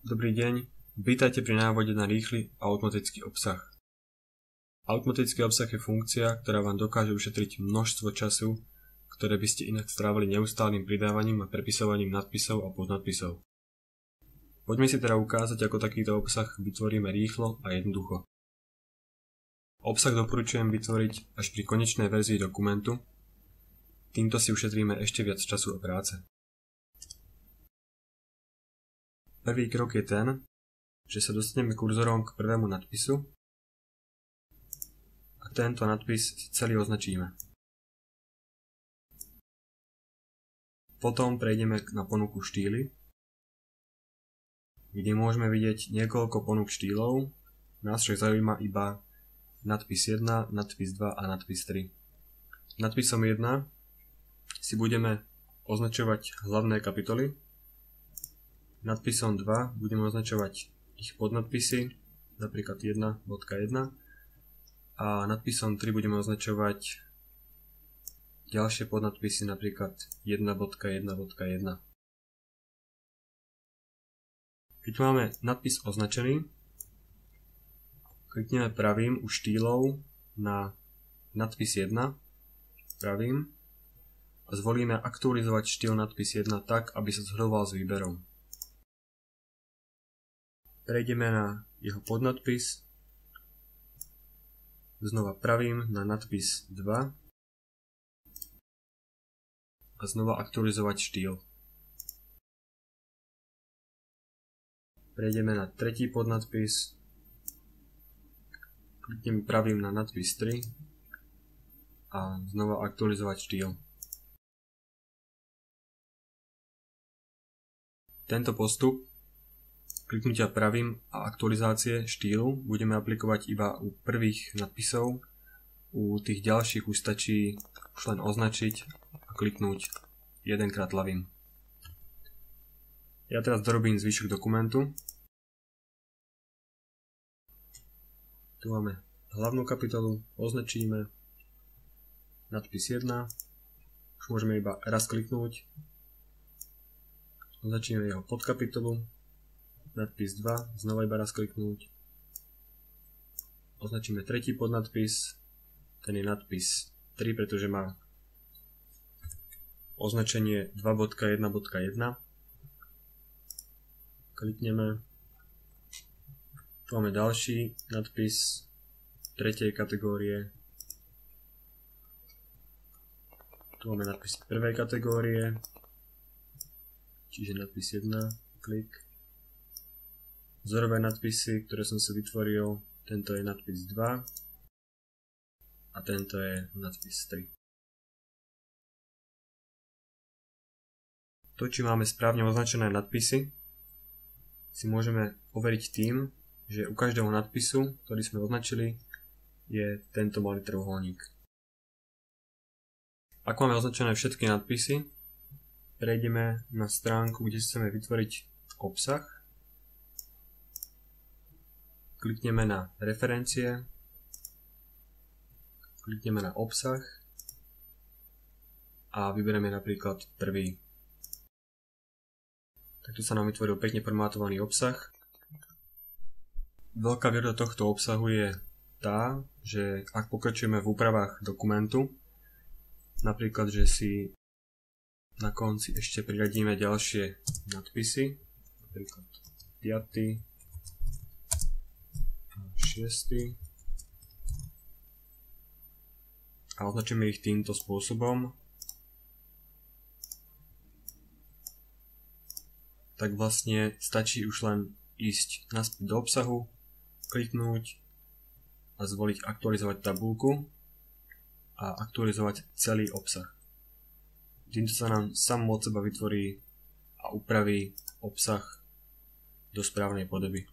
Dobrý deň, vítajte pri návode na rýchly automatický obsah. Automatický obsah je funkcia, ktorá vám dokáže ušetriť množstvo času, ktoré by ste inak strávili neustálým pridávaním a prepisovaním nadpisov a podnadpisov. Poďme si teda ukázať, ako takýto obsah vytvoríme rýchlo a jednoducho. Obsah doporučujem vytvoriť až pri konečnej verzii dokumentu, týmto si ušetríme ešte viac času a práce. Prvý krok je ten, že sa dostaneme kurzorom k prvému nadpisu a tento nadpis si celý označíme. Potom prejdeme na ponuku štýly, kde môžeme vidieť niekoľko ponúk štýlov. Nás však zaujíma iba nadpis 1, nadpis 2 a nadpis 3. Nadpisom 1 si budeme označovať hlavné kapitoly, nadpisom 2 budeme označovať ich podnadpisy, napríklad 1.1 a nadpisom 3 budeme označovať ďalšie podnadpisy, napríklad 1.1.1. Keď máme nadpis označený, klikneme pravým u štýlov na nadpis 1, pravým a zvolíme aktualizovať štýl nadpis 1 tak, aby sa zhodoval s výberom. Prejdeme na jeho podnadpis, znova pravým na nadpis 2 a znova aktualizovať štýl. Prejdeme na tretí podnadpis, klikneme pravým na nadpis 3 a znova aktualizovať štýl. Tento postup kliknutia pravým a aktualizácie štýlu budeme aplikovať iba u prvých nadpisov, u tých ďalších už stačí už len označiť a kliknúť jedenkrát ľavým. Ja teraz dorobím zvyšok dokumentu. Tu máme hlavnú kapitolu, označíme nadpis 1, už môžeme iba raz kliknúť, označíme jeho podkapitolu, nadpis 2, znova iba raz kliknúť, označíme tretí podnadpis, ten je nadpis 3, pretože má označenie 2.1.1, klikneme, tu máme ďalší nadpis tretej kategórie, tu máme nadpis prvej kategórie, čiže nadpis 1, klik. Vzorové nadpisy, ktoré som si vytvoril, tento je nadpis 2 a tento je nadpis 3. To, či máme správne označené nadpisy, si môžeme overiť tým, že u každého nadpisu, ktorý sme označili, je tento malý trojuholník. Ak máme označené všetky nadpisy, prejdeme na stránku, kde chceme vytvoriť obsah. Klikneme na referencie, klikneme na obsah a vyberieme napríklad prvý. Takto sa nám vytvoril pekne formátovaný obsah. Veľká výhoda tohto obsahu je tá, že ak pokračujeme v úpravách dokumentu, napríklad, že si na konci ešte priradíme ďalšie nadpisy, napríklad 5. 6. a označíme ich týmto spôsobom, tak vlastne stačí už len ísť naspäť do obsahu, kliknúť a zvoliť aktualizovať tabuľku a aktualizovať celý obsah. Týmto sa nám sám od seba vytvorí a upraví obsah do správnej podoby.